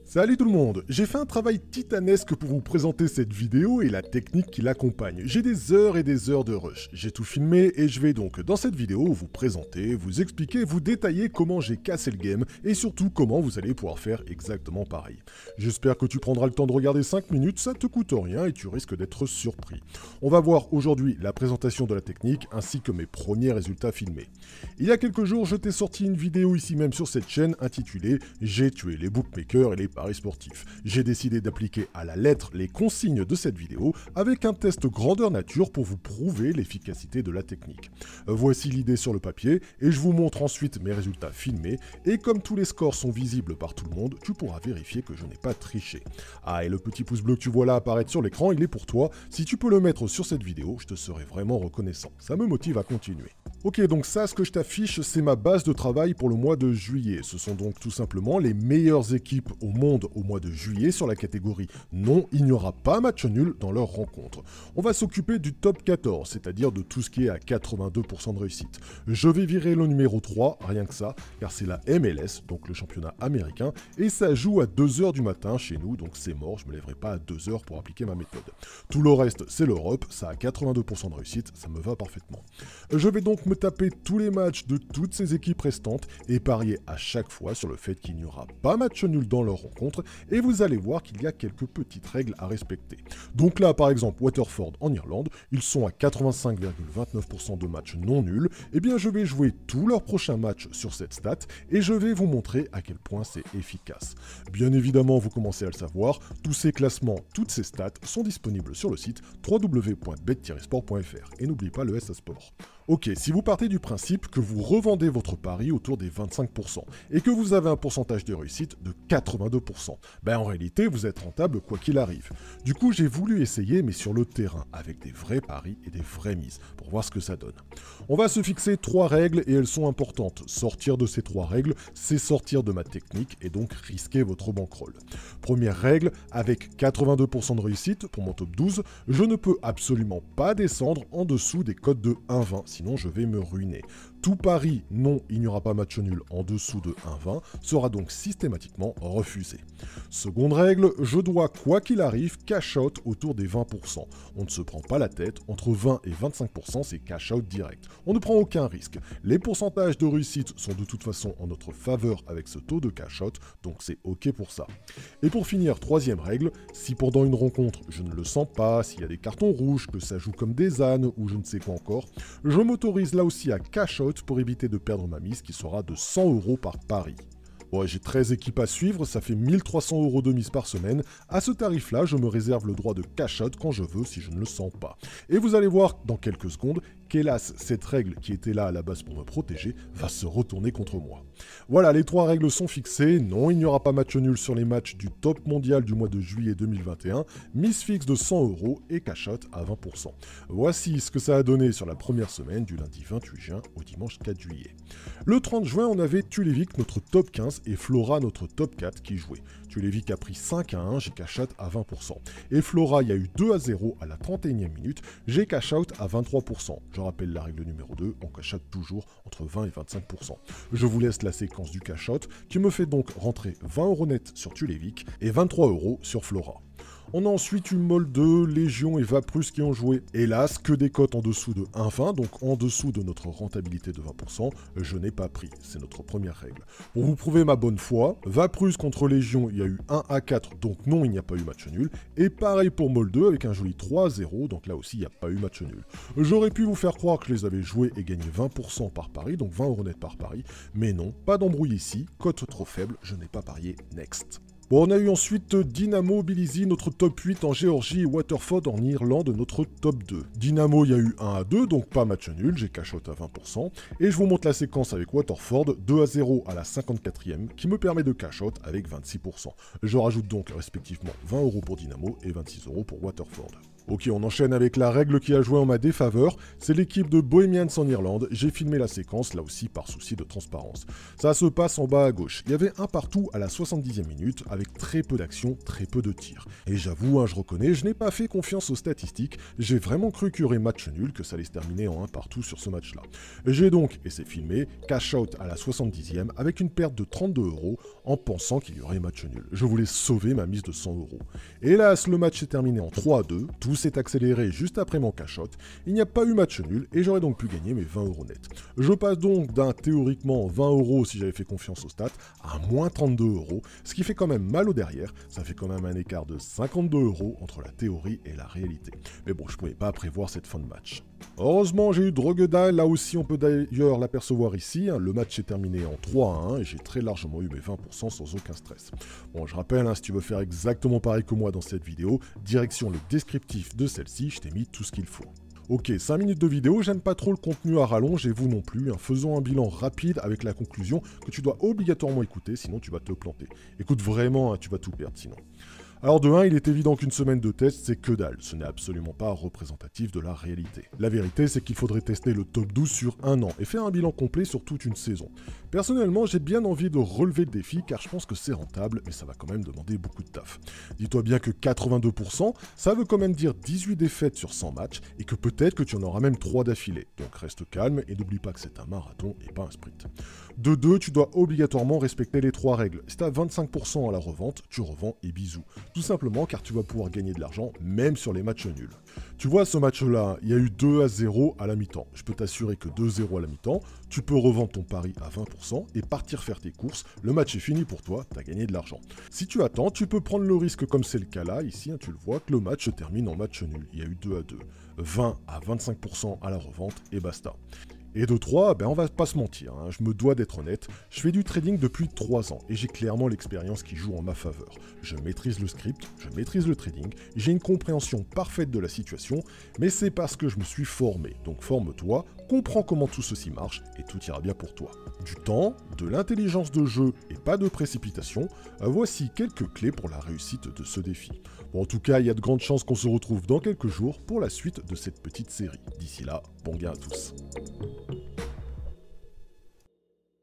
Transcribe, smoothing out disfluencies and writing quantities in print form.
Salut tout le monde, j'ai fait un travail titanesque pour vous présenter cette vidéo et la technique qui l'accompagne. J'ai des heures et des heures de rush, j'ai tout filmé et je vais donc dans cette vidéo vous présenter, vous expliquer, vous détailler comment j'ai cassé le game et surtout comment vous allez pouvoir faire exactement pareil. J'espère que tu prendras le temps de regarder 5 minutes, ça te coûte rien et tu risques d'être surpris. On va voir aujourd'hui la présentation de la technique ainsi que mes premiers résultats filmés. Il y a quelques jours, je t'ai sorti une vidéo ici même sur cette chaîne intitulée « J'ai tué les bookmakers et les paris sportifs ». J'ai décidé d'appliquer à la lettre les consignes de cette vidéo avec un test grandeur nature pour vous prouver l'efficacité de la technique. Voici l'idée sur le papier et je vous montre ensuite mes résultats filmés et comme tous les scores sont visibles par tout le monde, tu pourras vérifier que je n'ai pas triché. Ah, et le petit pouce bleu que tu vois là apparaître sur l'écran, il est pour toi. Si tu peux le mettre sur cette vidéo, je te serai vraiment reconnaissant. Ça me motive à continuer. Ok, donc ça, ce que je t'affiche, c'est ma base de travail pour le mois de juillet. Ce sont donc tout simplement les meilleures équipes au monde au mois de juillet sur la catégorie non, il n'y aura pas match nul dans leur rencontre. On va s'occuper du top 14, c'est-à-dire de tout ce qui est à 82% de réussite. Je vais virer le numéro 3, rien que ça, car c'est la MLS, donc le championnat américain, et ça joue à 2h du matin chez nous, donc c'est mort, je ne me lèverai pas à 2h pour appliquer ma méthode. Tout le reste, c'est l'Europe, ça a 82% de réussite, ça me va parfaitement. Je vais donc me taper tous les matchs de toutes ces équipes restantes et parier à chaque fois sur le fait qu'il n'y aura pas match nul dans leur rencontre et vous allez voir qu'il y a quelques petites règles à respecter. Donc là par exemple Waterford en Irlande, ils sont à 85,29% de matchs non nuls, et bien je vais jouer tous leurs prochains matchs sur cette stat et je vais vous montrer à quel point c'est efficace. Bien évidemment vous commencez à le savoir, tous ces classements, toutes ces stats sont disponibles sur le site www.bet-sport.fr et n'oubliez pas le S à sport. Ok, si vous partez du principe que vous revendez votre pari autour des 25% et que vous avez un pourcentage de réussite de 82%, ben en réalité vous êtes rentable quoi qu'il arrive. Du coup j'ai voulu essayer mais sur le terrain avec des vrais paris et des vraies mises pour voir ce que ça donne. On va se fixer 3 règles et elles sont importantes. Sortir de ces 3 règles, c'est sortir de ma technique et donc risquer votre bankroll. Première règle, avec 82% de réussite pour mon top 12, je ne peux absolument pas descendre en dessous des cotes de 1,20. Sinon je vais me ruiner. Tout pari non, il n'y aura pas match nul en dessous de 1,20 sera donc systématiquement refusé. Seconde règle, je dois quoi qu'il arrive cash out autour des 20%. On ne se prend pas la tête, entre 20 et 25% c'est cash out direct. On ne prend aucun risque. Les pourcentages de réussite sont de toute façon en notre faveur avec ce taux de cash out, donc c'est ok pour ça. Et pour finir, troisième règle, si pendant une rencontre je ne le sens pas, s'il y a des cartons rouges, que ça joue comme des ânes ou je ne sais quoi encore, je m'autorise là aussi à cash out pour éviter de perdre ma mise qui sera de 100 € par pari. Bon, j'ai 13 équipes à suivre, ça fait 1300 € de mise par semaine. À ce tarif-là, je me réserve le droit de cash out quand je veux si je ne le sens pas. Et vous allez voir dans quelques secondes qu'hélas, cette règle qui était là à la base pour me protéger va se retourner contre moi. Voilà, les 3 règles sont fixées. Non, il n'y aura pas match nul sur les matchs du top mondial du mois de juillet 2021. Mise fixe de 100 € et cash out à 20%. Voici ce que ça a donné sur la première semaine du lundi 28 juin au dimanche 4 juillet. Le 30 juin, on avait Tulevic, notre top 15, et Flora, notre top 4, qui jouait. Tulevic a pris 5-1, j'ai cash out à 20%. Et Flora, il y a eu 2-0 à la 31e minute, j'ai cash out à 23%. Je rappelle la règle numéro 2, on cash out toujours entre 20 et 25%. Je vous laisse la séquence du cash out, qui me fait donc rentrer 20 € net sur Tulevic et 23 € sur Flora. On a ensuite eu Molde, Légion et Vaprus qui ont joué. Hélas, que des cotes en dessous de 1,20, donc en dessous de notre rentabilité de 20%, je n'ai pas pris. C'est notre première règle. Pour vous prouver ma bonne foi, Vaprus contre Légion, il y a eu 1 à 4, donc non, il n'y a pas eu match nul. Et pareil pour Molde, avec un joli 3-0, donc là aussi, il n'y a pas eu match nul. J'aurais pu vous faire croire que je les avais joués et gagné 20% par pari, donc 20 € net par pari, mais non, pas d'embrouille ici, cote trop faible, je n'ai pas parié next. Bon, on a eu ensuite Dynamo Tbilisi, notre top 8 en Géorgie, et Waterford en Irlande, notre top 2. Dynamo, il y a eu 1 à 2, donc pas match nul, j'ai cash out à 20%. Et je vous montre la séquence avec Waterford, 2-0 à la 54e, qui me permet de cash out avec 26%. Je rajoute donc respectivement 20 € pour Dynamo et 26 € pour Waterford. Ok, on enchaîne avec la règle qui a joué en ma défaveur, c'est l'équipe de Bohemians en Irlande. J'ai filmé la séquence, là aussi par souci de transparence. Ça se passe en bas à gauche. Il y avait un partout à la 70e minute, avec très peu d'action, très peu de tirs. Et j'avoue, je reconnais, je n'ai pas fait confiance aux statistiques, j'ai vraiment cru qu'il y aurait match nul, que ça allait se terminer en un partout sur ce match-là. J'ai donc, et c'est filmé, cash out à la 70e, avec une perte de 32 €, en pensant qu'il y aurait match nul. Je voulais sauver ma mise de 100 €. Hélas, le match s'est terminé en 3-2, tout s'est accéléré juste après mon cash-out, il n'y a pas eu match nul et j'aurais donc pu gagner mes 20 € net. Je passe donc d'un théoriquement 20 € si j'avais fait confiance aux stats à moins 32 €, ce qui fait quand même mal au derrière, ça fait quand même un écart de 52 € entre la théorie et la réalité. Mais bon, je pouvais pas prévoir cette fin de match. Heureusement, j'ai eu Drogueda, là aussi on peut d'ailleurs l'apercevoir ici, le match est terminé en 3-1 et j'ai très largement eu mes 20% sans aucun stress. Bon, je rappelle, si tu veux faire exactement pareil que moi dans cette vidéo, direction le descriptif de celle-ci, je t'ai mis tout ce qu'il faut. Ok, 5 minutes de vidéo, j'aime pas trop le contenu à rallonge et vous non plus, faisons un bilan rapide avec la conclusion que tu dois obligatoirement écouter, sinon tu vas te planter. Écoute vraiment, tu vas tout perdre sinon. Alors de 1, il est évident qu'une semaine de test, c'est que dalle, ce n'est absolument pas représentatif de la réalité. La vérité, c'est qu'il faudrait tester le top 12 sur un an et faire un bilan complet sur toute une saison. Personnellement, j'ai bien envie de relever le défi car je pense que c'est rentable, mais ça va quand même demander beaucoup de taf. Dis-toi bien que 82%, ça veut quand même dire 18 défaites sur 100 matchs et que peut-être que tu en auras même 3 d'affilée. Donc reste calme et n'oublie pas que c'est un marathon et pas un sprint. De 2, tu dois obligatoirement respecter les 3 règles. Si tu as 25% à la revente, tu revends et bisous. Tout simplement car tu vas pouvoir gagner de l'argent même sur les matchs nuls. Tu vois, ce match-là, il y a eu 2-0 à la mi-temps. Je peux t'assurer que 2-0 à la mi-temps, tu peux revendre ton pari à 20% et partir faire tes courses. Le match est fini pour toi, tu as gagné de l'argent. Si tu attends, tu peux prendre le risque comme c'est le cas là, ici, tu le vois, que le match se termine en match nul. Il y a eu 2-2. 20 à 25% à la revente et basta. Et de 3, on va pas se mentir, je me dois d'être honnête, je fais du trading depuis 3 ans et j'ai clairement l'expérience qui joue en ma faveur. Je maîtrise le script, je maîtrise le trading, j'ai une compréhension parfaite de la situation, mais c'est parce que je me suis formé. Donc forme-toi, comprends comment tout ceci marche et tout ira bien pour toi. Du temps, de l'intelligence de jeu et pas de précipitation, voici quelques clés pour la réussite de ce défi. Bon, en tout cas, il y a de grandes chances qu'on se retrouve dans quelques jours pour la suite de cette petite série. D'ici là, bon gain à tous.